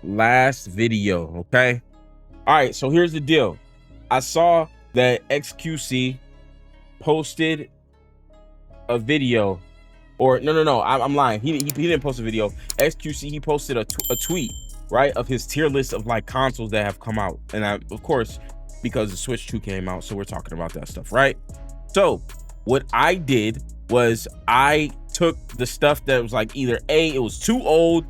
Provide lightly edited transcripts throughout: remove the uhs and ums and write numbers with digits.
last video, okay? All right, so here's the deal. I saw that XQC posted a video, or no, I'm lying. He didn't post a video. XQC, he posted a tweet, right, of his tier list of like consoles that have come out. And of course, because the Switch 2 came out, so we're talking about that stuff, right? So what I did was I took the stuff that was like either A, it was too old,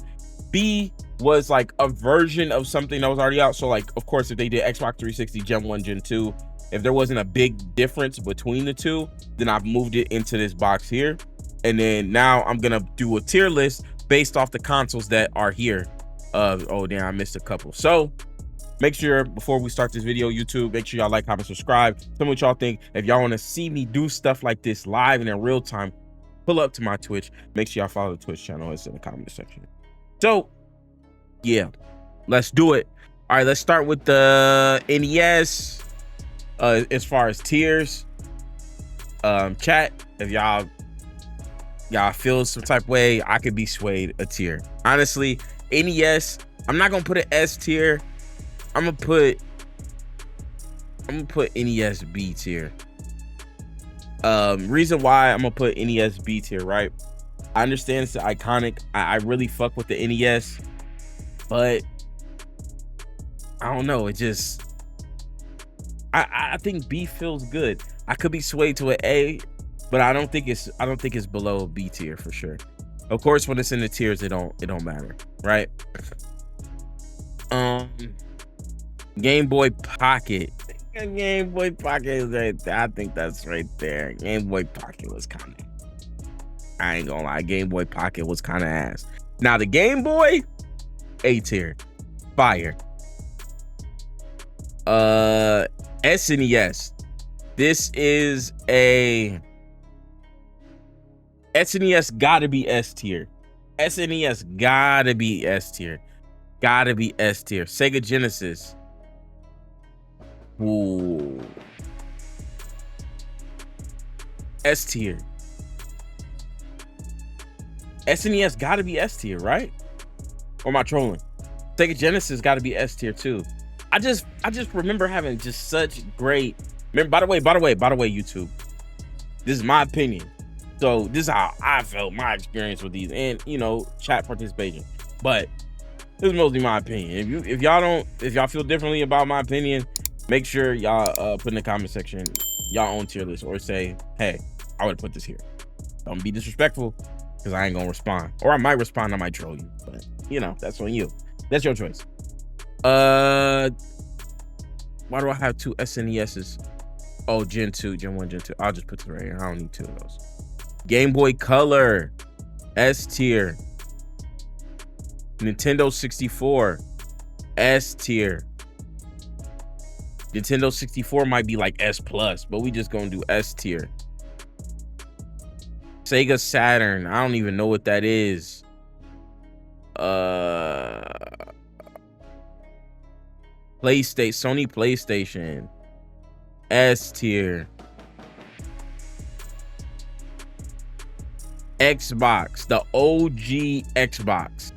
B, was like a version of something that was already out. So like, of course, if they did Xbox 360 Gen 1, Gen 2, if there wasn't a big difference between the two, then I've moved it into this box here. And then now I'm gonna do a tier list based off the consoles that are here. Oh damn, I missed a couple. So make sure before we start this video, YouTube, make sure y'all like, comment, subscribe. Tell me what y'all think. If y'all want to see me do stuff like this live and in real time, pull up to my Twitch. Make sure y'all follow the Twitch channel. It's in the comment section. So yeah, let's do it. All right, let's start with the NES. As far as tiers, chat, if y'all feel some type of way, I could be swayed a tier. Honestly, NES, I'm not gonna put an S tier. I'm gonna put NES B tier. Reason why I'm gonna put NES B tier, right? I understand it's iconic. I really fuck with the NES, but I don't know. It just, I think B feels good. I could be swayed to an A, but I don't think it's below B tier for sure. Of course, when it's in the tiers, it don't matter, right? Game Boy Pocket. Game Boy Pocket is right there. I think that's right there. Game Boy Pocket was kind of, I ain't gonna lie, Game Boy Pocket was kind of ass. Now the Game Boy, A tier, fire. SNES. This is a SNES, gotta be S tier. SNES gotta be S tier. Gotta be S tier. Sega Genesis. Ooh. S tier. SNES gotta be S tier, right? Or am I trolling? Sega Genesis gotta be S tier too. I just remember having just such great. Remember, by the way, YouTube, this is my opinion. So this is how I felt, my experience with these, and you know, chat participation. But this is mostly my opinion. If y'all feel differently about my opinion, make sure y'all put in the comment section y'all own tier list, or say, hey, I would put this here. Don't be disrespectful, because I ain't gonna respond. Or I might respond, I might troll you. But you know, that's on you. That's your choice. Why do I have two SNESs? Oh, Gen 2, Gen 1, Gen 2. I'll just put it right here. I don't need two of those. Game Boy Color, S tier. Nintendo 64, S tier. Nintendo 64 might be like S plus, but we just gonna do S tier. Sega Saturn, I don't even know what that is. Sony PlayStation, S tier. Xbox, the OG Xbox.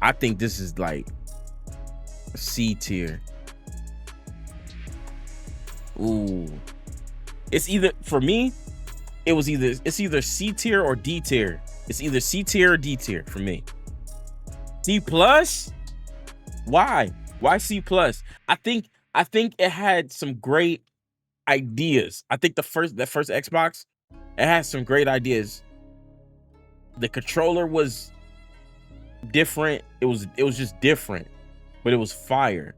I think this is like C tier. Ooh, it's either, for me, it's either C tier or D tier. It's either C tier or D tier for me. C plus? Why C plus? I think it had some great ideas. I think that first Xbox, it had some great ideas. The controller was different. It was just different, but it was fire.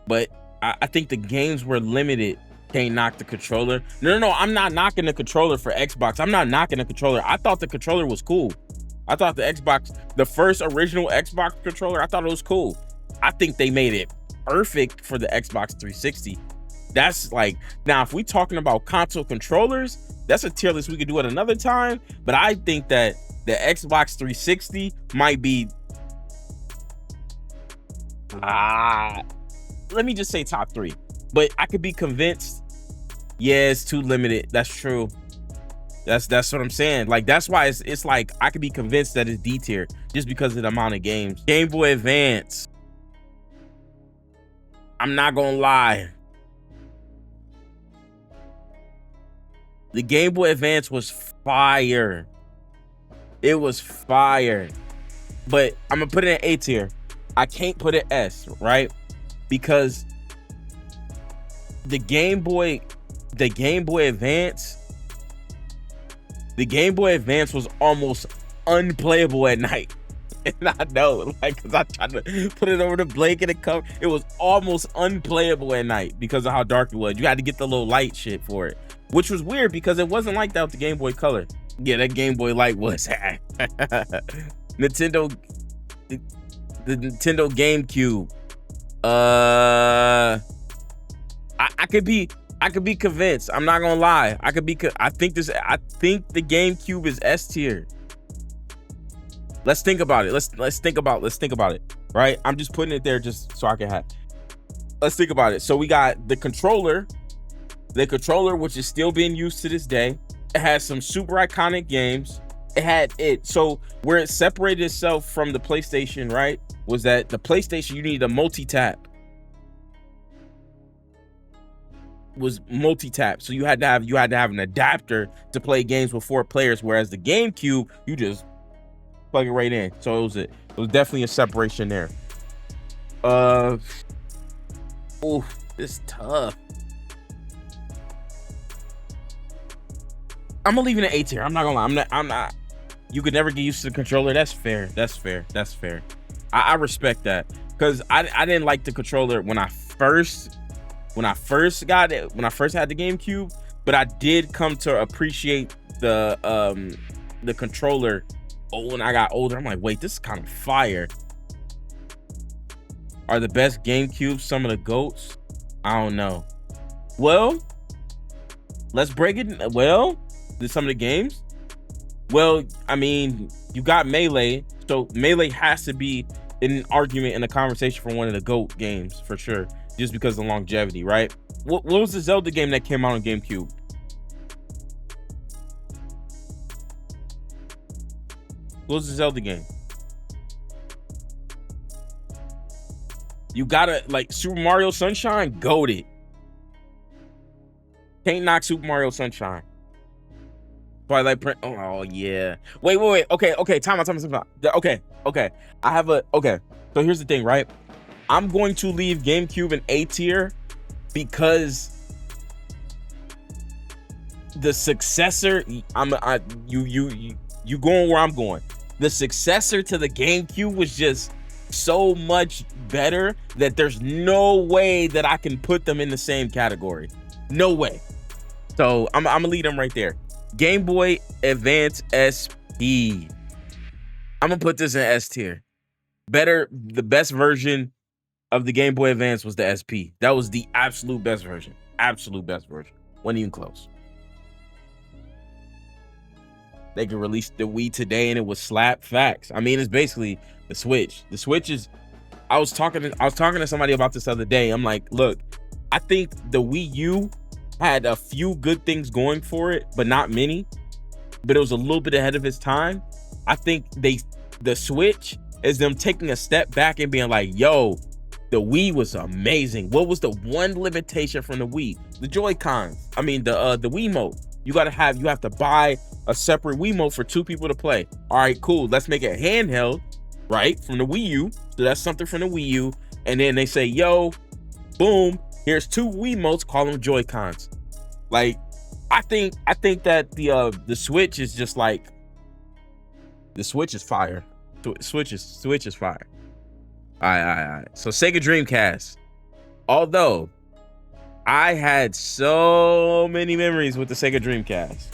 But I think the games were limited. Can't knock the controller. No, I'm not knocking the controller for Xbox. I'm not knocking the controller. I thought the controller was cool. I thought the first original Xbox controller, I thought it was cool. I think they made it perfect for the Xbox 360. That's like, now if we talking about console controllers, that's a tier list we could do at another time. But I think that the Xbox 360 might be, let me just say top 3. But I could be convinced, yeah, it's too limited. That's true. That's what I'm saying. Like, that's why it's like I could be convinced that it's D tier just because of the amount of games. Game Boy Advance. I'm not gonna lie. The Game Boy Advance was fire. It was fire. But I'm gonna put it in A tier. I can't put it S, right? Because the Game Boy Advance was almost unplayable at night. And I know, like, because I tried to put it over the blanket and cover. It was almost unplayable at night because of how dark it was. You had to get the little light shit for it, which was weird because it wasn't like that with the Game Boy Color. Yeah, that Game Boy Light was. Nintendo, the Nintendo GameCube. I could be convinced. I'm not gonna lie. I think the GameCube is S tier. Let's think about it. Let's think about it. Right? I'm just putting it there just so I can have. Let's think about it. So we got the controller, which is still being used to this day. It has some super iconic games. So where it separated itself from the PlayStation, right, was that the PlayStation, you needed a multi-tap. So you had to have an adapter to play games with 4 players, whereas the GameCube, you just plug it right in. So it was definitely a separation there. It's tough. I'm gonna leave it in A tier. I'm not gonna lie. I'm not. You could never get used to the controller. That's fair. I respect that, because I didn't like the controller when I first got it, when I first had the GameCube, but I did come to appreciate the controller. When I got older, I'm like, wait, this is kind of fire. Are the best GameCube some of the GOATs? I don't know. Well, let's break it. Well, some of the games. Well, I mean, you got Melee, so Melee has to be in an argument in a conversation for one of the GOAT games for sure, just because of the longevity, right? What was the Zelda game that came out on GameCube? What was the Zelda game? You gotta, like, Super Mario Sunshine, goated. Can't knock Super Mario Sunshine. Twilight Print. Oh yeah. Wait. Okay. Time out. Okay. So here's the thing, right? I'm going to leave GameCube in A tier because the successor. You going where I'm going. The successor to the GameCube was just so much better that there's no way that I can put them in the same category. No way. So I'm gonna leave them right there. Game Boy Advance SP. I'm gonna put this in S tier. The best version of the Game Boy Advance was the SP. That was the absolute best version. Absolute best version. Wasn't even close. They could release the Wii today and it would slap. Facts. I mean, it's basically the Switch. The Switch is. I was talking to somebody about this the other day. I'm like, look, I think the Wii U had a few good things going for it, but not many. But it was a little bit ahead of its time. I think the Switch is them taking a step back and being like, yo, the Wii was amazing. What was the one limitation from the Wii? The Joy-Cons. I mean, the Wiimote. You have to buy a separate Wiimote for 2 people to play. All right, cool. Let's make it handheld, right? From the Wii U. So that's something from the Wii U. And then they say, yo, boom, here's 2 Wiimotes, call them Joy-Cons. Like, I think that the Switch is just like, the Switch is fire. Switch is fire. All right. So Sega Dreamcast. Although I had so many memories with the Sega Dreamcast,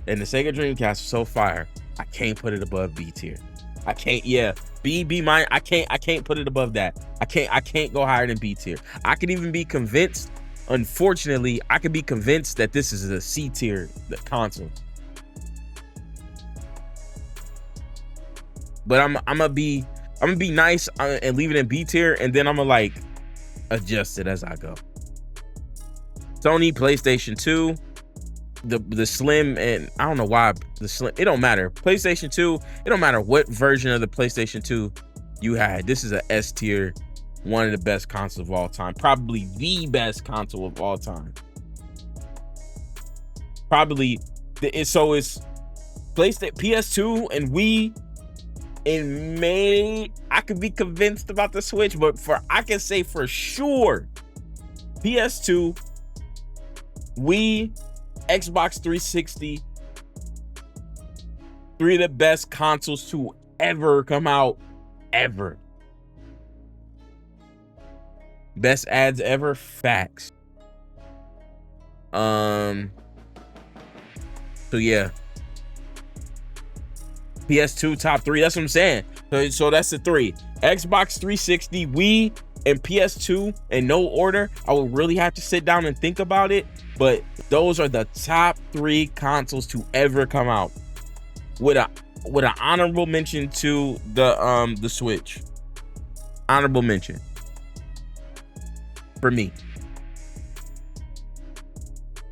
and the Sega Dreamcast was so fire, I can't put it above B tier. I can't. Yeah, B mine. I can't put it above that. I can't go higher than B tier. I could even be convinced. Unfortunately, I could be convinced that this is a C tier console. But I'm gonna be nice and leave it in B tier, and then I'm gonna like adjust it as I go. Sony PlayStation 2. the slim, and I don't know why the slim, it don't matter. PlayStation 2, it don't matter what version of the PlayStation 2 you had. This is a S tier, one of the best consoles of all time, probably the best console of all time. Probably so it's PlayStation, PS2 and Wii. In May, I could be convinced about the Switch, but I can say for sure PS2, Wii, Xbox 360, 3 of the best consoles to ever come out, ever. Best ads ever, facts. So yeah, PS2 top 3. That's what I'm saying. So that's the 3. Xbox 360, Wii, and PS2 in no order. I would really have to sit down and think about it, but those are the top 3 consoles to ever come out. With an honorable mention to the Switch. Honorable mention for me.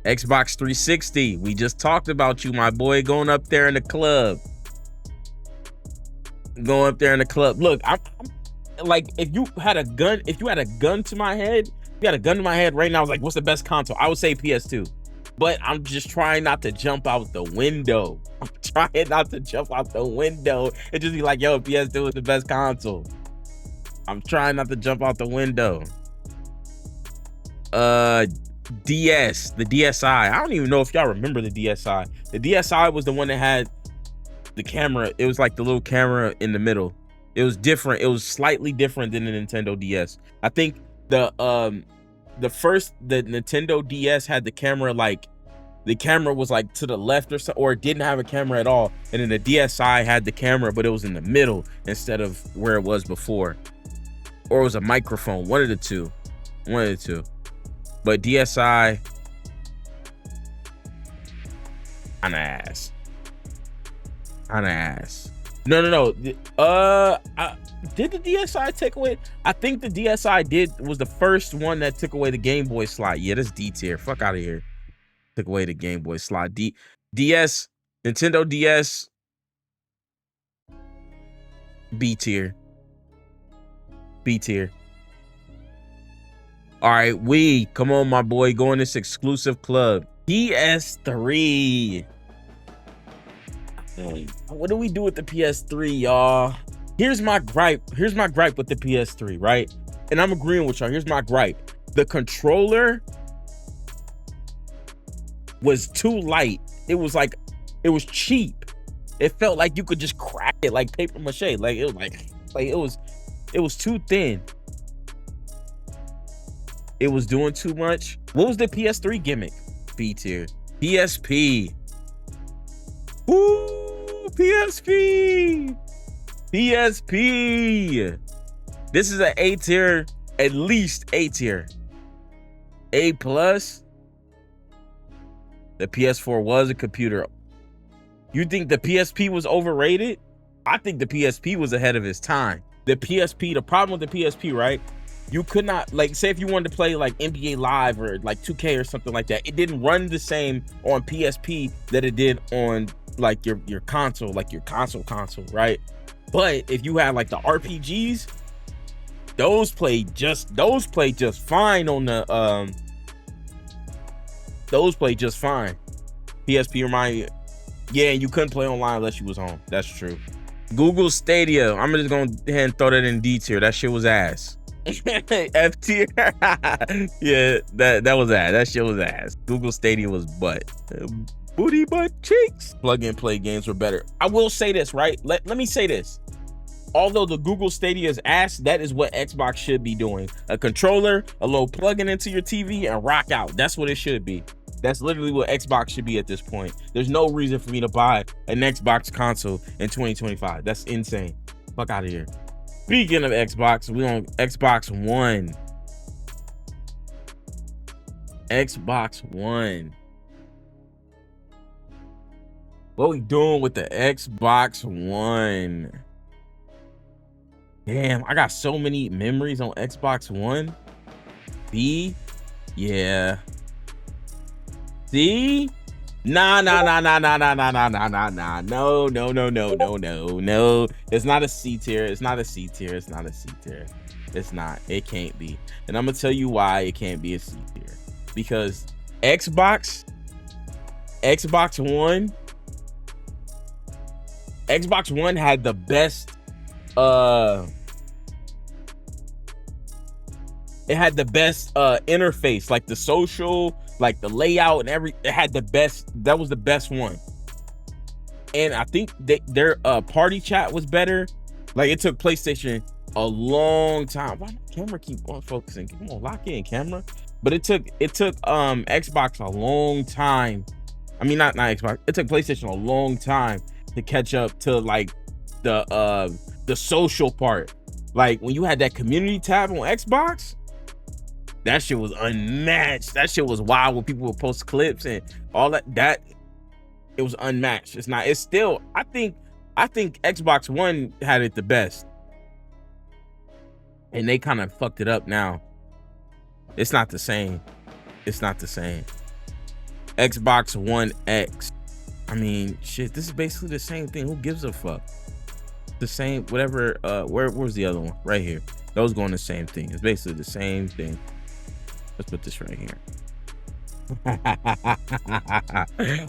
Xbox 360. We just talked about you, my boy, going up there in the club. Going up there in the club. Look, I'm like, if you had a gun to my head, right now, I was like, what's the best console? I would say PS2. But I'm just trying not to jump out the window. I'm trying not to jump out the window and just be like, yo, PS2 is the best console. I'm trying not to jump out the window. DS, the DSi. I don't even know if y'all remember the DSi. The DSi was the one that had the camera. It was like the little camera in the middle. It was different. It was slightly different than the Nintendo DS. I think the Nintendo DS had the camera, like the camera was like to the left or so, or it didn't have a camera at all. And then the DSi had the camera, but it was in the middle instead of where it was before. Or it was a microphone. One of the two. But DSi, on the ass. No. Did the DSi take away? I think the DSi was the first one that took away the Game Boy slot. Yeah, that's D tier. Fuck out of here. Took away the Game Boy slot. DS, Nintendo DS, B tier. All right, come on, my boy, go in this exclusive club. PS3. What do we do with the PS3, y'all? Here's my gripe with the PS3, right? And I'm agreeing with y'all. Here's my gripe. The controller was too light. It was cheap. It felt like you could just crack it like paper mache. Like it was too thin. It was doing too much. What was the PS3 gimmick? B tier. PSP. Ooh, PSP. This is an A tier, at least A tier. A plus. The PS4 was a computer. You think the PSP was overrated? I think the PSP was ahead of its time. The problem with the PSP, right? You could not, like, say if you wanted to play like NBA Live or like 2K or something like that, it didn't run the same on PSP that it did on like your console, like your console, right? But if you had like the RPGs, those played just fine on the PSP remind you. Yeah, you couldn't play online unless you was home. That's true. Google Stadia. I'm just gonna go ahead and throw that in D tier. That shit was ass. F tier. Yeah, that was ass. That shit was ass. Google Stadia was butt. Booty butt cheeks. Plug and play games were better. I will say this, right? Let me say this. Although the Google Stadia is ass, that is what Xbox should be doing. A controller, a little plug-in into your TV, and rock out. That's what it should be. That's literally what Xbox should be at this point. There's no reason for me to buy an Xbox console in 2025. That's insane. Fuck out of here. Speaking of Xbox, we on Xbox One. Xbox One. What we doing with the Xbox One? Damn, I got so many memories on Xbox One. B, yeah. C, Nah. No. It's not a C tier. It's not a C tier. It's not a C tier. It's not. It can't be. And I'm gonna tell you why it can't be a C tier. Because Xbox One had the best it had the best interface, like the social, like the layout and it had the best. That was the best one. And I think their party chat was better. Like, it took PlayStation a long time. Why the camera keep on focusing? Come on, lock in, camera. But it took Xbox a long time. I mean, not Xbox. It took PlayStation a long time to catch up to like the social part. Like, when you had that community tab on Xbox, that shit was unmatched. That shit was wild when people would post clips and all that. It was unmatched. It's not. It's still. I think Xbox One had it the best, and they kind of fucked it up now. It's not the same. It's not the same. Xbox One X. I mean, shit. This is basically the same thing. Who gives a fuck? The same. Whatever. Where's the other one? Right here. Those going the same thing. It's basically the same thing. Let's put this right here.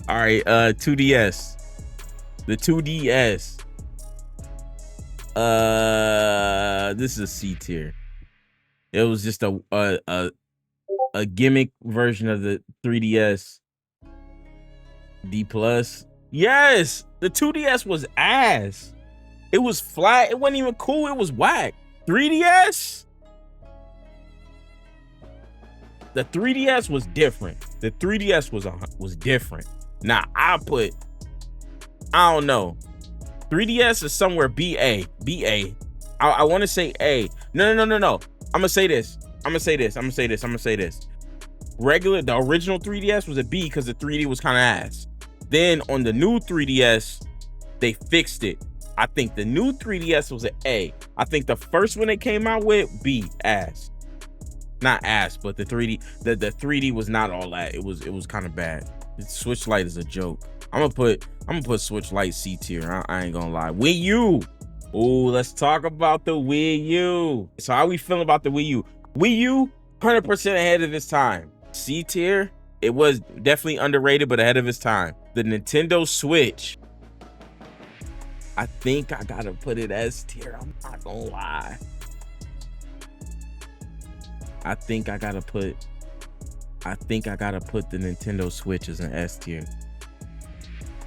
All right, 2DS. The 2DS. This is a C tier. It was just a gimmick version of the 3DS. D plus. Yes, the 2DS was ass. It was flat. It wasn't even cool. It was whack. 3DS. The 3DS was different. The 3DS was different. Now I don't know. 3DS is somewhere BA. I want to say A. No. I'm gonna say this. Regular, the original 3DS was a B because the 3D was kind of ass. Then on the new 3DS, they fixed it. I think the new 3DS was an A. I think the first one they came out with, B, ass. Not ass, but the 3D, the 3D was not all that. It was kind of bad. Switch Lite is a joke. I'm gonna put Switch Lite C tier. I ain't gonna lie. Wii U. Oh, let's talk about the Wii U. So how we feeling about the Wii U? Wii U, 100% ahead of its time. C tier. It was definitely underrated, but ahead of its time. The Nintendo Switch. I think I gotta put it as tier. I'm not gonna lie. I think I gotta put the Nintendo Switch as an S tier.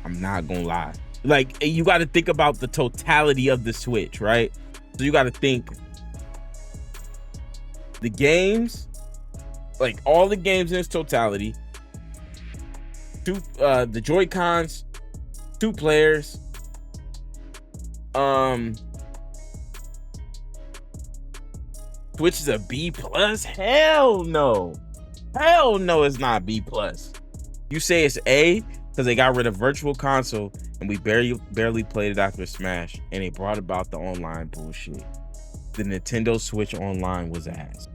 I'm not gonna lie. Like, you got to think about the totality of the Switch, right? So you got to think the games, like all the games in its totality. The Joy-Cons, 2 players. Switch is a B plus? Hell no, it's not B plus. You say it's A because they got rid of Virtual Console and we barely played it after Smash, and they brought about the online bullshit. The Nintendo Switch Online was ass.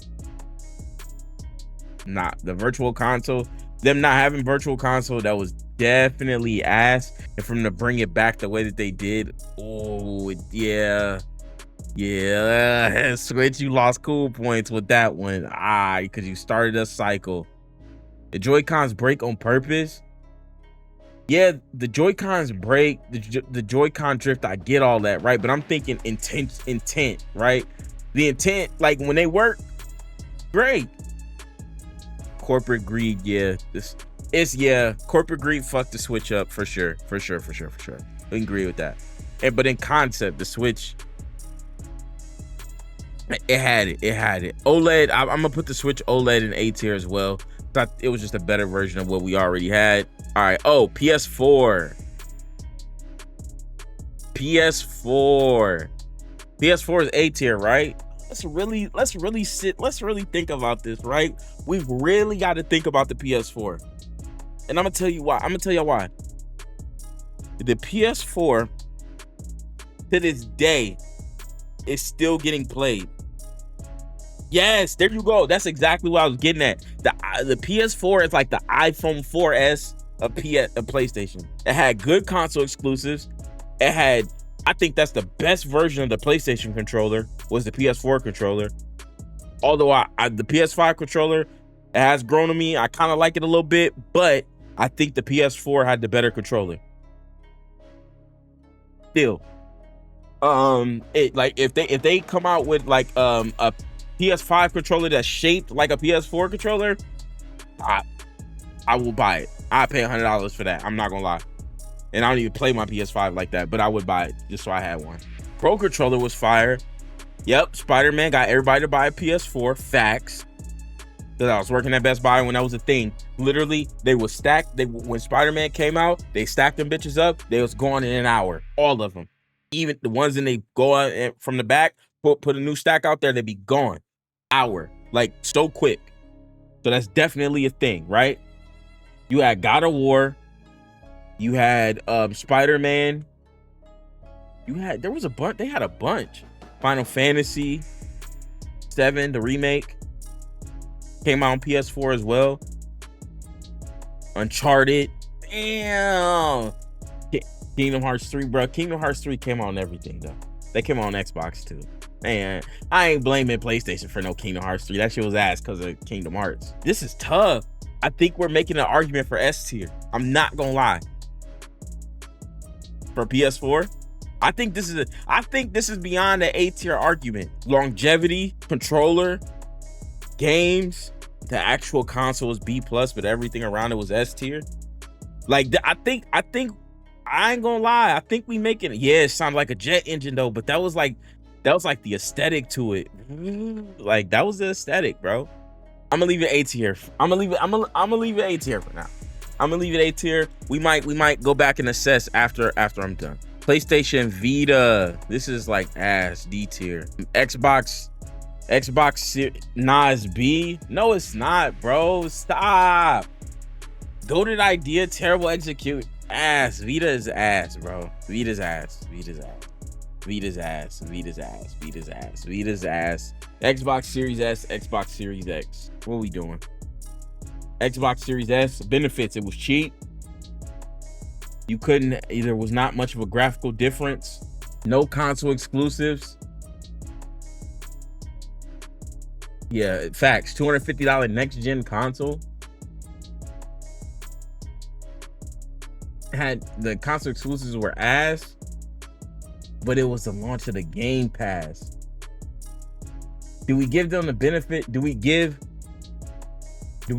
Not the Virtual Console. Them not having Virtual Console, that was definitely ass. And from to bring it back the way that they did, oh yeah. Switch, you lost cool points with that one. Because you started a cycle. The Joy-Cons break on purpose. Yeah, the Joy-Cons break, the Joy-Con drift, I get all that, right? But I'm thinking intent, right? The intent, like when they work, great. Corporate greed, yeah. Corporate greed fucked the Switch up for sure. We can agree with that. But in concept, the Switch, it had it. OLED, I'm gonna put the Switch OLED in A tier as well. Thought it was just a better version of what we already had. All right. Oh, PS4 is A tier, right? Let's really think about this, right? We've really got to think about the PS4. And I'm gonna tell you why. The PS4 to this day is still getting played. Yes, there you go. That's exactly what I was getting at. The PS4 is like the iPhone 4S a PlayStation. It had good console exclusives. It had, I think that's the best version of the PlayStation controller was the PS4 controller. Although the PS5 controller, it has grown on me. I kind of like it a little bit, but I think the PS4 had the better controller. Still, if they come out with like a PS5 controller that's shaped like a PS4 controller, I will buy it. I pay $100 for that. I'm not gonna lie. And I don't even play my PS5 like that, but I would buy it just so I had one. Pro controller was fire. Yep, Spider-Man got everybody to buy a PS4. Facts. Because I was working at Best Buy when that was a thing. Literally, they would stack. When Spider-Man came out, they stacked them bitches up. They was gone in an hour. All of them. Even the ones in they go out from the back, put a new stack out there, they'd be gone. Hour. Like, so quick. So that's definitely a thing, right? You had God of War. You had Spider-Man. There was a bunch. They had a bunch. Final Fantasy 7, the remake, came out on PS4 as well. Uncharted. Damn. Kingdom Hearts 3, bro. Kingdom Hearts 3 came out on everything, though. They came out on Xbox, too. Man, I ain't blaming PlayStation for no Kingdom Hearts 3. That shit was ass because of Kingdom Hearts. This is tough. I think we're making an argument for S tier. I'm not gonna lie. For PS4, I think this is beyond the A tier argument. Longevity, controller, games, the actual console was B+, but everything around it was S tier. Like, I think I ain't gonna lie. I think we making it. Yeah, it sounded like a jet engine though, but that was like the aesthetic to it. Like, that was the aesthetic, bro. I'm gonna leave it A tier. I'm gonna leave it A tier for now. I'm gonna leave it A tier. We might go back and assess after I'm done. PlayStation Vita. This is like ass. D tier. Xbox Series B. No, it's not, bro. Stop. Goated idea, terrible execute. Ass. Vita is ass, bro. Vita's ass. Xbox Series S, Xbox Series X. What are we doing? Xbox Series S benefits. It was cheap. You couldn't, there was not much of a graphical difference. No console exclusives. Yeah, facts. $250 next gen console. Had the console exclusives were ass, but it was the launch of the Game Pass. Do we give them the benefit? Do we give them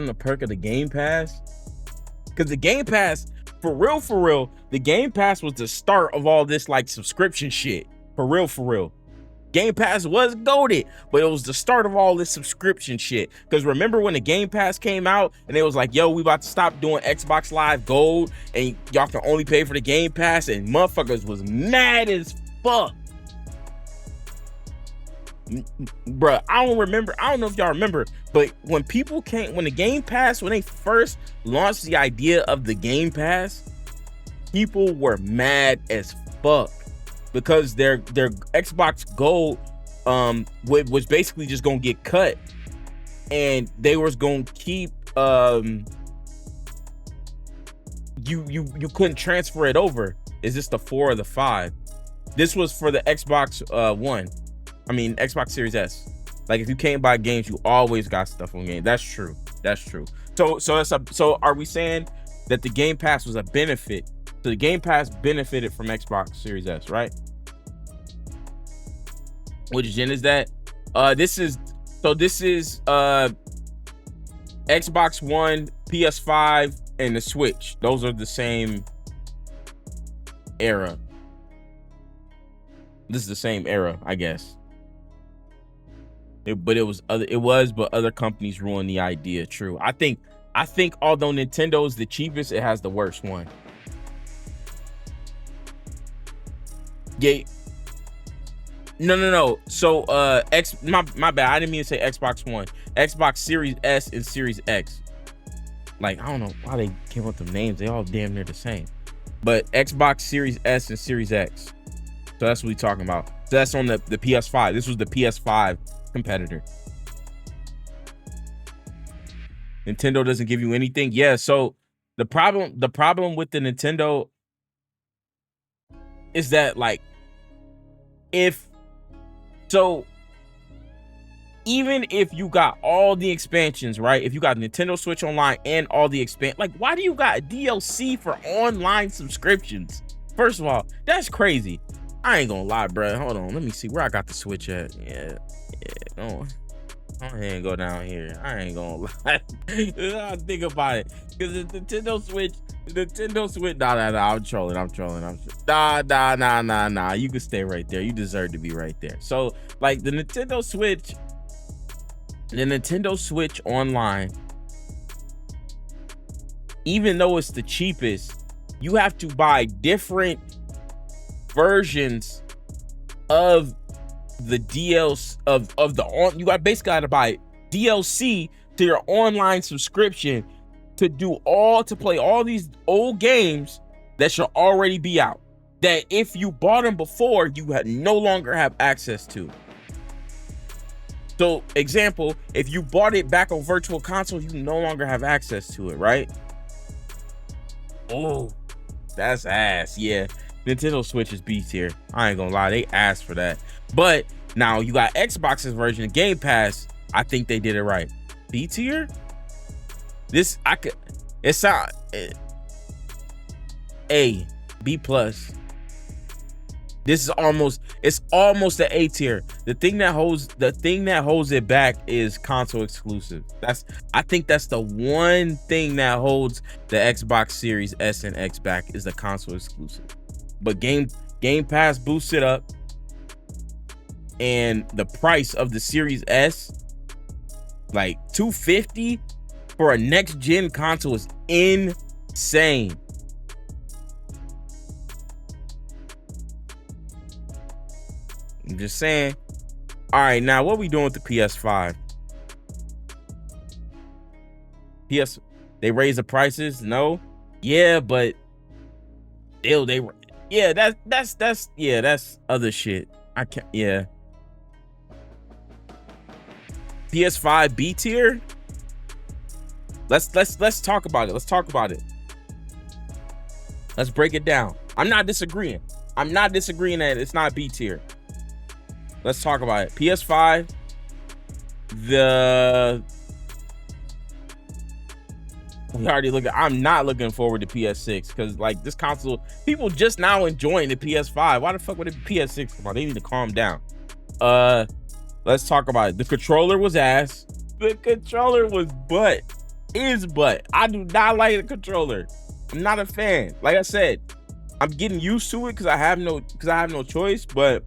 the perk of the Game Pass? Because the Game Pass, for real, the Game Pass was the start of all this like subscription shit. For real. Game Pass was goated, but it was the start of all this subscription shit. Because remember when the Game Pass came out and it was like, yo, we about to stop doing Xbox Live Gold and y'all can only pay for the Game Pass, and motherfuckers was mad as fuck. Bruh, I don't know if y'all remember, but when the Game Pass, when they first launched the idea of the Game Pass, people were mad as fuck because their Xbox Gold was basically just gonna get cut, and they was gonna keep you couldn't transfer it over. Is this the 4 or the 5? This was for the Xbox Xbox Series S. Like, if you can't buy games, you always got stuff on games. That's true. So are we saying that the Game Pass was a benefit? So the Game Pass benefited from Xbox Series S, right? Which gen is that? This is Xbox One, PS5, and the Switch. Those are the same era. This is the same era, I guess. But other companies ruined the idea. True. I think although Nintendo is the cheapest, it has the worst one. Yeah. No. So my bad. I didn't mean to say Xbox One. Xbox Series S and Series X. Like, I don't know why they came up with the names. They all damn near the same. But Xbox Series S and Series X. So that's what we're talking about. So that's on the PS5. This was the PS5 competitor. Nintendo doesn't give you anything. Yeah, so the problem with the Nintendo is that, like, even if you got all the expansions, right? If you got Nintendo Switch Online and all the like, why do you got DLC for online subscriptions? First of all, that's crazy. I ain't gonna lie, bro. Hold on, let me see where I got the Switch at. Yeah. Go ahead and go down here. I ain't gonna lie. I think about it, because the Nintendo Switch. Nah. I'm trolling. Nah. You can stay right there. You deserve to be right there. So, like, the Nintendo Switch Online, even though it's the cheapest, you have to buy different versions of the DLC you got basically got to buy DLC to your online subscription to play all these old games that should already be out, that if you bought them before, you had no longer have access to. So, example, if you bought it back on Virtual Console, you no longer have access to it, right? Oh, that's ass. Yeah, Nintendo Switch is B tier. I ain't gonna lie, they asked for that. But now you got Xbox's version of Game Pass. I think they did it right. B tier? It's not A, B plus. It's almost an A tier. The thing that holds it back is console exclusive. I think that's the one thing that holds the Xbox Series S and X back, is the console exclusive. But Game Pass boosts it up, and the price of the Series S, like $250 for a next gen console, is insane. I'm just saying. All right, now what we doing with the PS5? They raise the prices? No. Yeah, but still that's other shit. I can't. Yeah. PS5 B tier. Let's talk about it. Let's break it down. I'm not disagreeing that it's not B tier. Let's talk about it. PS5, I'm not looking forward to PS6, because, like, this console, people just now enjoying the PS5. Why the fuck would it be PS6? Come on, they need to calm down. Let's talk about it. The controller was ass. The controller was butt. I do not like the controller. I'm not a fan. Like I said, I'm getting used to it because I have no choice. But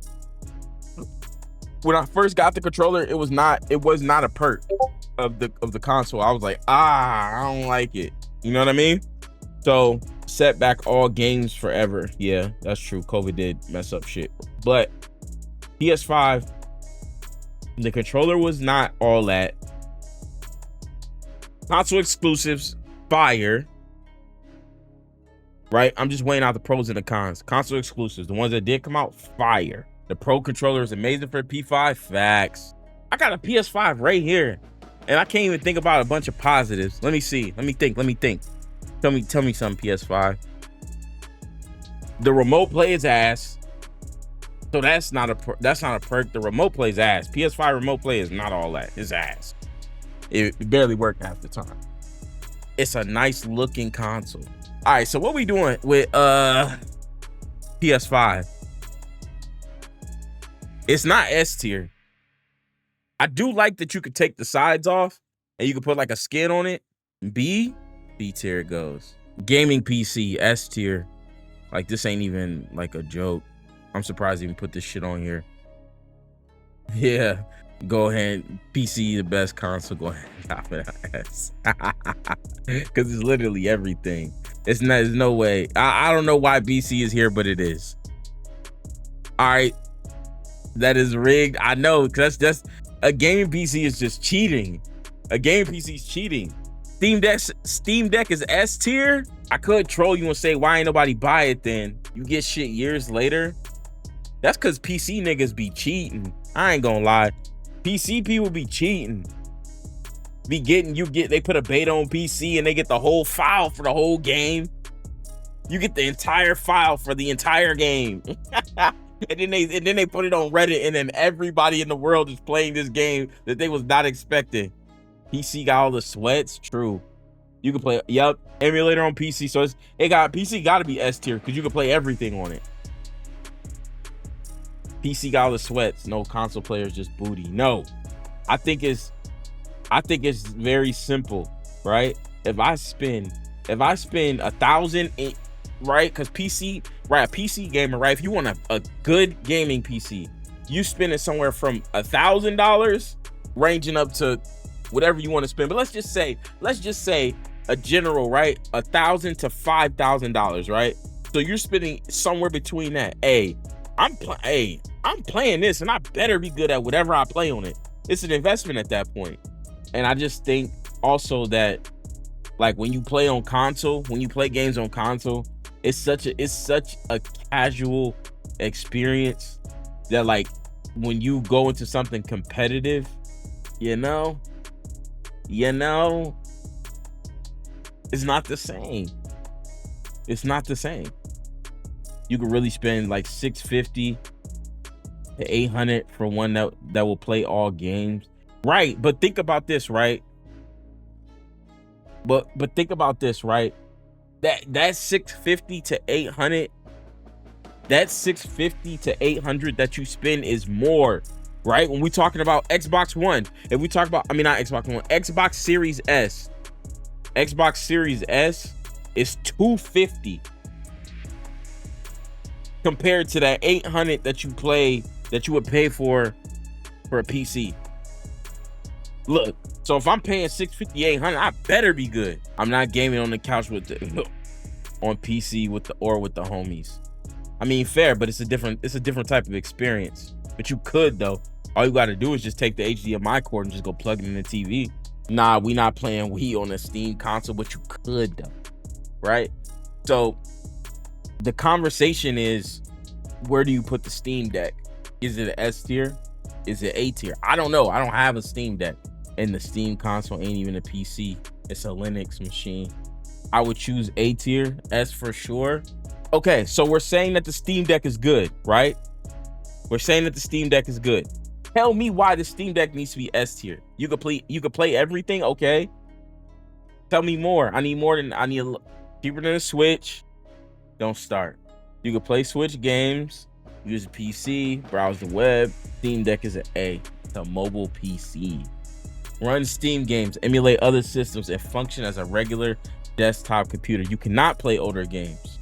when I first got the controller, it was not a perk of the console. I was like, I don't like it. You know what I mean? So, set back all games forever. Yeah, that's true. COVID did mess up shit. But PS5, the controller was not all that. Console exclusives, fire. Right? I'm just weighing out the pros and the cons. Console exclusives, the ones that did come out, fire. The Pro controller is amazing for P5, facts. I got a PS5 right here, and I can't even think about a bunch of positives. Let me see. Let me think. Tell me something, PS5. The remote play is ass. So that's not a perk. The remote play is ass. PS5 remote play is not all that. It's ass. It barely worked half the time. It's a nice looking console. All right, so what we doing with PS5? It's not S tier. I do like that you could take the sides off and you can put like a skin on it. B tier it goes. Gaming PC, S tier. Like, this ain't even like a joke. I'm surprised they even put this shit on here. Yeah, go ahead. PC, the best console. Go ahead and top it ass. Because it's literally everything. There's no way. I don't know why BC is here, but it is. All right. That is rigged. I know, because that's a gaming PC is just cheating. A gaming PC is cheating. Steam Deck is S tier. I could troll you and say, why ain't nobody buy it then? You get shit years later. That's because PC niggas be cheating. I ain't gonna lie. PC people be cheating. They put a beta on PC and they get the whole file for the whole game. You get the entire file for the entire game. And then they put it on Reddit, and then everybody in the world is playing this game that they was not expecting. PC got all the sweats. True. You can play, yep, emulator on PC. So PC got to be S tier because you can play everything on it. PC got all the sweats. No, console players just booty. No, I think it's very simple, right? If I spend 1,000, right? Because PC, right? A PC gamer, right? If you want a good gaming PC, you spend it somewhere from $1,000, ranging up to whatever you want to spend. But let's just say a general, right? $1,000 to $5,000, right? So you're spending somewhere between that. I'm playing this, and I better be good at whatever I play on it. It's an investment at that point. And I just think also that, like, when you play on console, when you play games on console, it's such a casual experience that, like, when you go into something competitive, you know, it's not the same. It's not the same. You could really spend like $650 to $800 for one that will play all games. Right, but think about this, right? But think about this, right? That $650 to $800, that $650 to $800 that you spend is more, right? When we're talking about Xbox One, if we talk about, not Xbox One, Xbox Series S. Xbox Series S is $250 compared to that $800 that you would pay for a PC. Look, so if I'm paying $650, $800, I better be good. I'm not gaming on the couch on PC with the homies. Fair, but it's a different type of experience. But you could, though. All you got to do is just take the HDMI cord and just go plug it in the TV. Nah, we not playing Wii on a Steam console, but you could, though, right? So the conversation is, where do you put the Steam Deck? Is it an S tier? Is it A tier? I don't know. I don't have a Steam Deck, and the Steam console ain't even a PC. It's a Linux machine. I would choose A tier, S for sure. Okay, so we're saying that the Steam Deck is good, right? We're saying that the Steam Deck is good. Tell me why the Steam Deck needs to be S tier. You could play everything, okay? Tell me more. I need cheaper than a Switch. Don't start. You could play Switch games, use a PC, browse the web. Steam Deck is an A. It's a mobile PC. Run Steam games, emulate other systems, and function as a regular desktop computer. You cannot play older games.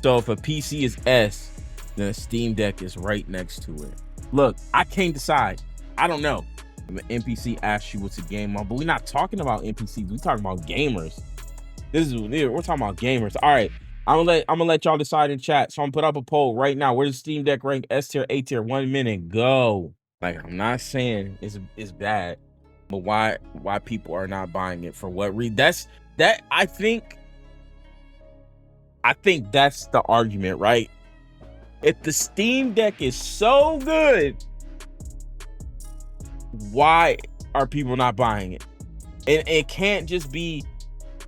So if a PC is S, then a Steam Deck is right next to it. Look, I can't decide. I don't know. If an NPC asks you what's a game on, but we're not talking about NPCs. We're talking about gamers. We're talking about gamers. All right, I'm gonna let y'all decide in chat. So I'm gonna put up a poll right now. Where's the Steam Deck rank? S tier, A tier? 1 minute, go. Like, I'm not saying it's bad, but why people are not buying it, for what reason? I think that's the argument, right? If the Steam Deck is so good, why are people not buying it? And it can't just be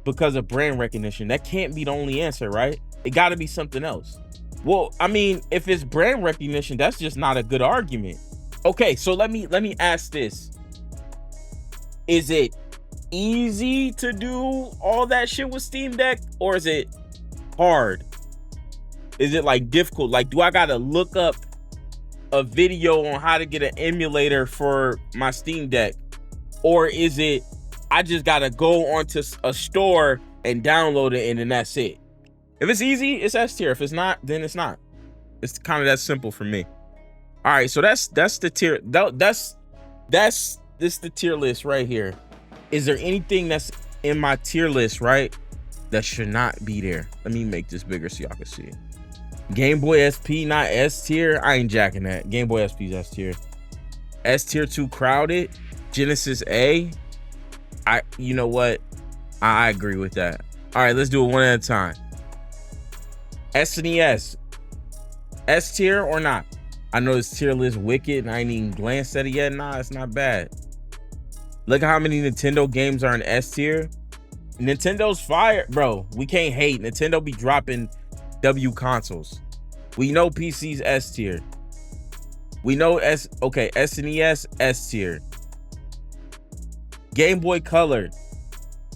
because of brand recognition. That can't be the only answer, right? It got to be something else. Well, if it's brand recognition, that's just not a good argument. Okay, so let me ask this. Is it easy to do all that shit with Steam Deck, or is it hard? Is it like difficult? Like, do I gotta look up a video on how to get an emulator for my Steam Deck? Or is it, I just gotta go onto a store and download it and then that's it? If it's easy, it's S tier. If it's not, then it's not. It's kind of that simple for me. All right, so that's the tier. That's the tier list right here. Is there anything that's in my tier list, right, that should not be there? Let me make this bigger so y'all can see it. Game Boy SP not S tier. I ain't jacking that. Game Boy SP is S tier. S tier too crowded. Genesis A. You know what? I agree with that. All right, let's do it one at a time. SNES. S tier or not? I know this tier list wicked and I ain't even glanced at it yet. Nah, it's not bad. Look at how many Nintendo games are in S tier. Nintendo's fire, bro. We can't hate. Nintendo be dropping W consoles. We know PC's S tier. We know SNES S tier. Game Boy Color,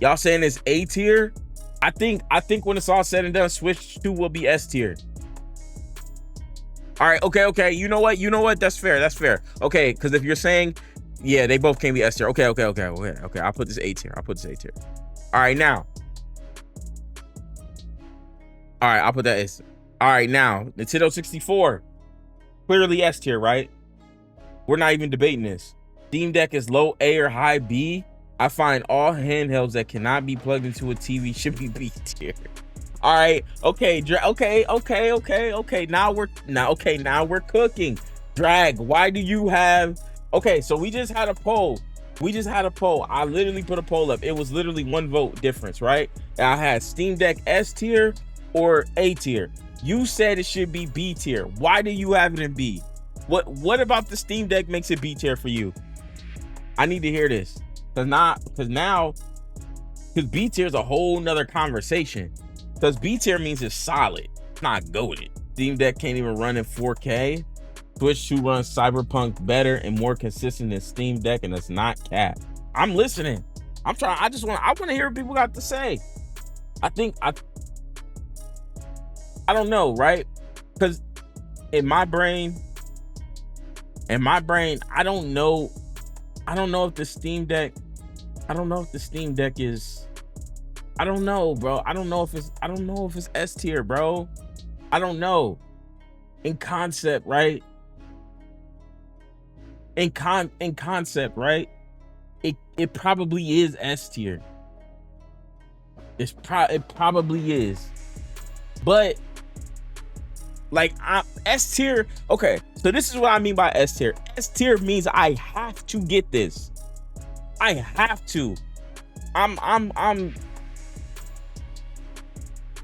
y'all saying it's A tier? I think when it's all said and done, Switch 2 will be S tier. All right, okay. You know what? That's fair. Okay, because if you're saying, yeah, they both can be S tier. Okay. I'll put this A tier. All right, now. All right, I'll put that S. All right, now, Nintendo 64. Clearly S tier, right? We're not even debating this. Steam Deck is low A or high B. I find all handhelds that cannot be plugged into a TV should be B tier. All right, okay. Now we're cooking. Drag, why do you have? Okay, so we just had a poll. I literally put a poll up. It was literally 1 vote difference, right? And I had Steam Deck S tier or A tier. You said it should be B tier. Why do you have it in B? What about the Steam Deck makes it B tier for you? I need to hear this. Because B tier is a whole nother conversation. Because B tier means it's solid, not goated. Steam Deck can't even run in 4K. Switch 2 runs Cyberpunk better and more consistent than Steam Deck, and it's not cap. I'm listening. I want to hear what people got to say. I don't know, right? Because in my brain, I don't know if the Steam Deck is, I don't know, bro. I don't know if it's S tier, bro. I don't know. In concept, right? In concept, right? It probably is S tier. It probably is. But like S tier, okay. So this is what I mean by S tier. S tier means I have to get this. I have to. I'm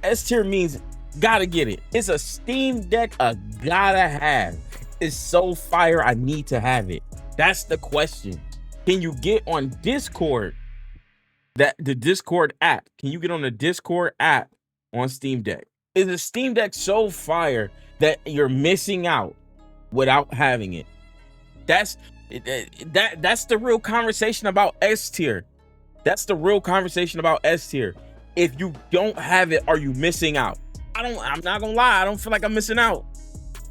S tier means gotta get it. It's a Steam Deck, a gotta have. It's so fire, I need to have it. That's the question. Can you get on Discord? The Discord app. Can you get on the Discord app on Steam Deck? Is the Steam Deck so fire that you're missing out without having it? That's the real conversation about S tier. That's the real conversation about S tier. If you don't have it, are you missing out? I'm not gonna lie, I don't feel like I'm missing out.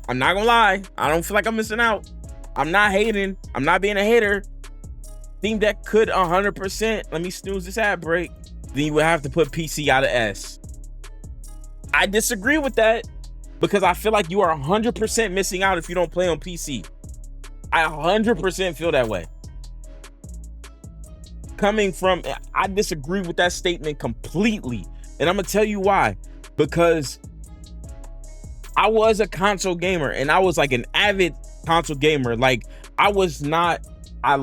I'm not gonna lie, I don't feel like I'm missing out. I'm not hating, I'm not being a hater. Steam Deck could 100%, let me snooze this ad break, then you would have to put PC out of S. I disagree with that because I feel like you are 100% missing out if you don't play on PC. I 100% feel that way. I disagree with that statement completely. And I'm gonna tell you why. Because I was a console gamer and I was like an avid console gamer. Like it's not a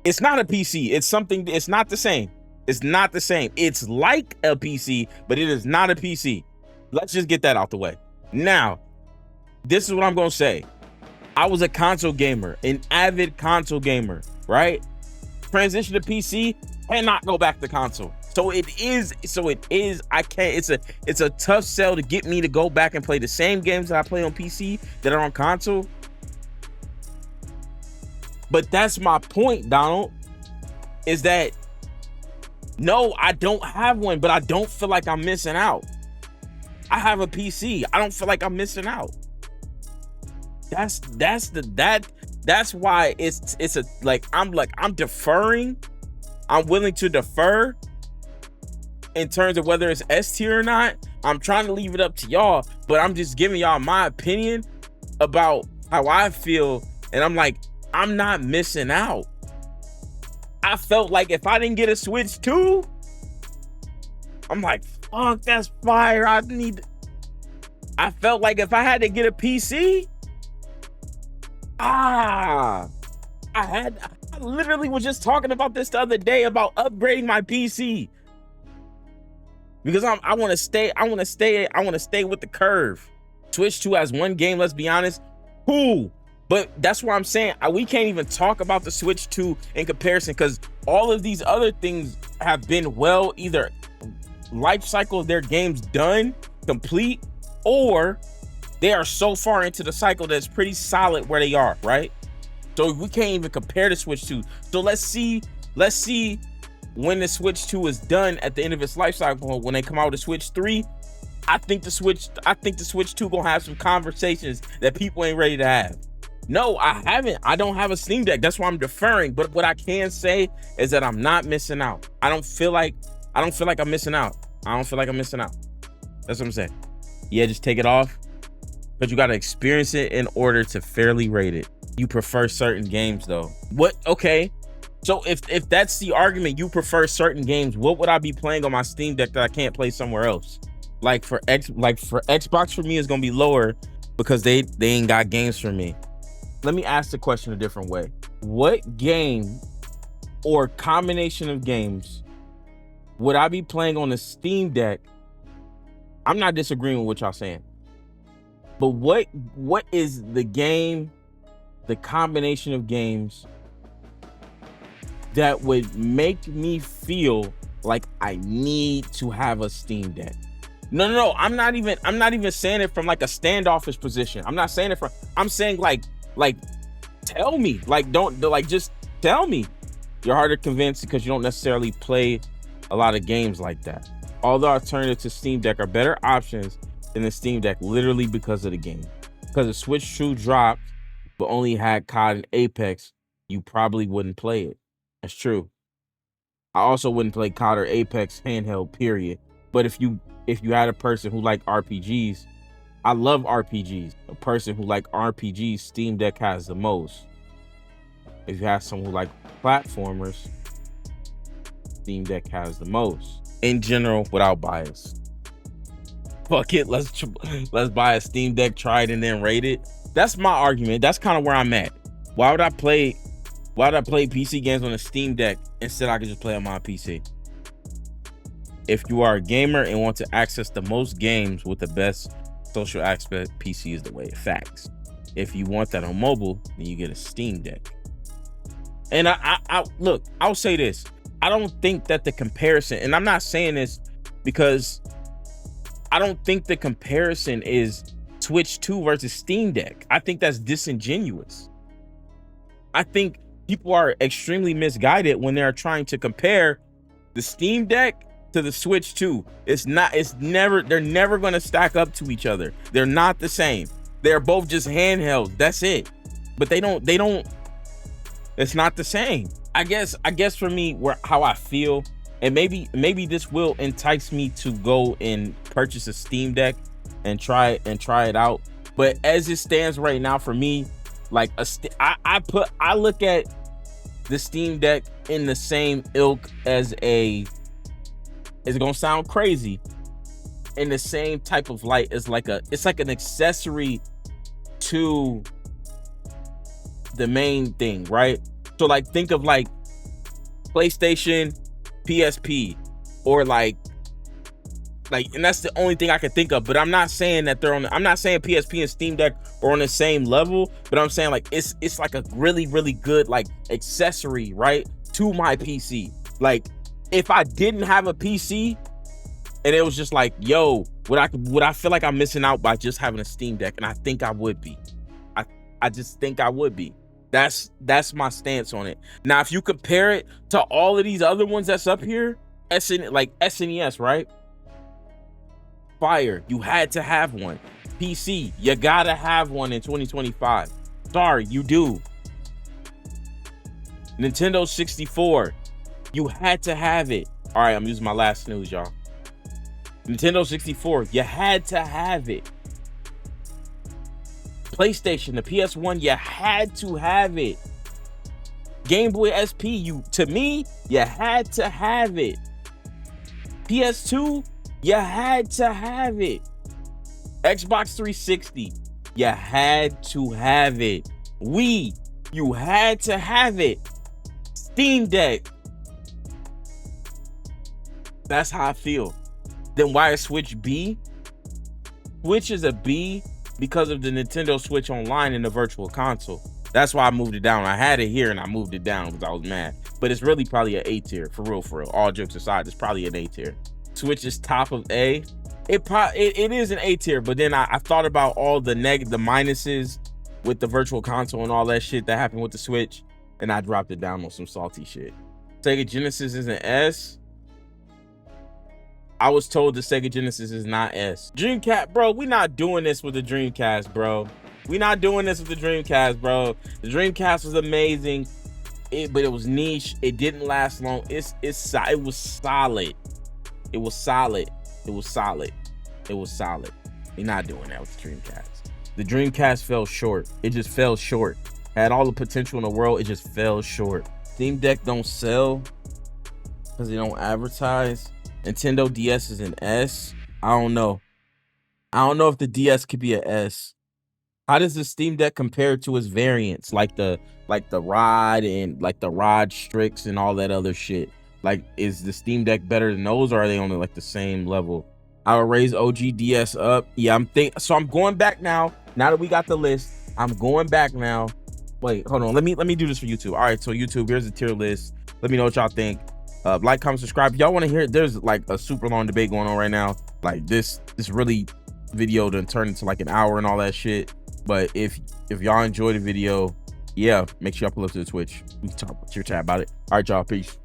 PC. It's not the same. It's not the same. It's like a PC, but it is not a PC. Let's just get that out the way. Now, this is what I'm gonna say. I was a console gamer, an avid console gamer, right? Transition to PC, cannot go back to console. It's a tough sell to get me to go back and play the same games that I play on PC that are on console. But that's my point, Donald, is that no, I don't have one, but I don't feel like I'm missing out. I have a PC. I don't feel like I'm missing out. That's why I'm deferring. I'm willing to defer in terms of whether it's S tier or not. I'm trying to leave it up to y'all, but I'm just giving y'all my opinion about how I feel. And I'm like, I'm not missing out. I felt like if I didn't get a Switch 2, I'm like, fuck, that's fire. I felt like if I had to get a PC, I literally was just talking about this the other day about upgrading my PC because I want to stay with the curve. Switch 2 has one game, let's be honest. Cool. But that's why I'm saying we can't even talk about the Switch 2 in comparison, because all of these other things have been either life cycle of their games done, complete, or they are so far into the cycle that's pretty solid where they are, right? So we can't even compare the Switch 2. So let's see when the Switch 2 is done at the end of its life cycle, when they come out with the Switch 3. I think the Switch 2 gonna have some conversations that people ain't ready to have. No, I don't have a Steam Deck. That's why I'm deferring. But what I can say is that I'm not missing out. I don't feel like I'm missing out. That's what I'm saying. Yeah, just take it off. But you gotta experience it in order to fairly rate it. You prefer certain games though. What? Okay. So if that's the argument, you prefer certain games, what would I be playing on my Steam Deck that I can't play somewhere else? Like for Xbox, for me, is gonna be lower because they ain't got games for me. Let me ask the question a different way. What game or combination of games would I be playing on the Steam Deck? I'm not disagreeing with what y'all saying, but what is the game, the combination of games that would make me feel like I need to have a Steam Deck? No. I'm not even saying it from like a standoffish position. I'm saying like tell me, just tell me. You're hard to convince because you don't necessarily play a lot of games like that. All the alternatives to Steam Deck are better options than the Steam Deck, literally because of the game. Because if Switch 2 dropped but only had COD and Apex, you probably wouldn't play it. That's true. I also wouldn't play COD or Apex handheld, period. But if you had a person who liked RPGs, I love RPGs. A person who like RPGs, Steam Deck has the most. If you have someone who like platformers, Steam Deck has the most. In general, without bias. Fuck it, let's buy a Steam Deck, try it, and then rate it. That's my argument. That's kind of where I'm at. Why would I play PC games on a Steam Deck instead I could just play on my PC? If you are a gamer and want to access the most games with the best social aspect, PC is the way. Facts. If you want that on mobile, then you get a Steam Deck. And I look, I'll say this. I don't think that the comparison, and I'm not saying this because I don't think the comparison is Switch 2 versus Steam Deck. I think that's disingenuous. I think people are extremely misguided when they're trying to compare the Steam Deck to the Switch 2. They're never going to stack up to each other. They're not the same. They're both just handheld. That's it. But they don't, it's not the same. I guess for me, how I feel, and maybe this will entice me to go and purchase a Steam Deck and try it out. But as it stands right now for me, like I look at the Steam Deck in the same ilk as it's gonna sound crazy, in the same type of light as it's like an accessory to the main thing, right? So like think of like PlayStation, PSP, or like, and that's the only thing I can think of. But I'm not saying that I'm not saying PSP and Steam Deck are on the same level, but I'm saying like it's like a really, really good like accessory, right, to my PC. Like if I didn't have a PC and it was just like, yo, would I feel like I'm missing out by just having a Steam Deck? And I think I would be. I just think I would be. That's my stance on it. Now, if you compare it to all of these other ones that's up here, like SNES, right? Fire, you had to have one. PC, you gotta have one in 2025. Sorry, you do. Nintendo 64, you had to have it. All right, I'm using my last snooze, y'all. Nintendo 64, you had to have it. PlayStation, the PS1, you had to have it. Game Boy SP, to me, you had to have it. PS2, you had to have it. Xbox 360, you had to have it. Wii, you had to have it. Steam Deck. That's how I feel. Then why is Switch B? Switch is a B because of the Nintendo Switch Online and the Virtual Console. That's why I moved it down. I had it here and I moved it down because I was mad. But it's really probably an A tier, for real, for real. All jokes aside, it's probably an A tier. Switch is top of A. It is an A tier, but then I thought about all the minuses with the Virtual Console and all that shit that happened with the Switch, and I dropped it down on some salty shit. Sega Genesis is an S. I was told the Sega Genesis is not S. Dreamcast, bro, we not doing this with the Dreamcast, bro. We not doing this with the Dreamcast, bro. The Dreamcast was amazing, but it was niche. It didn't last long. It was solid. It was solid. It was solid. It was solid. We're not doing that with the Dreamcast. The Dreamcast fell short. It just fell short. Had all the potential in the world. It just fell short. Steam Deck don't sell because they don't advertise. Nintendo DS is an S. I don't know. I don't know if the DS could be an S. How does the Steam Deck compare to its variants, like the Rod and like the Rod Strix and all that other shit? Like, is the Steam Deck better than those, or are they only like the same level? I would raise OG DS up. Yeah, so I'm going back now. Now that we got the list, I'm going back now. Wait, hold on. Let me do this for YouTube. All right, so YouTube, here's the tier list. Let me know what y'all think. Like, comment, subscribe. Y'all want to hear? There's like a super long debate going on right now. Like this really video done turned into like an hour and all that shit. But if y'all enjoy the video, yeah, make sure y'all pull up to the Twitch. We can talk, chit chat about it. All right, y'all, peace.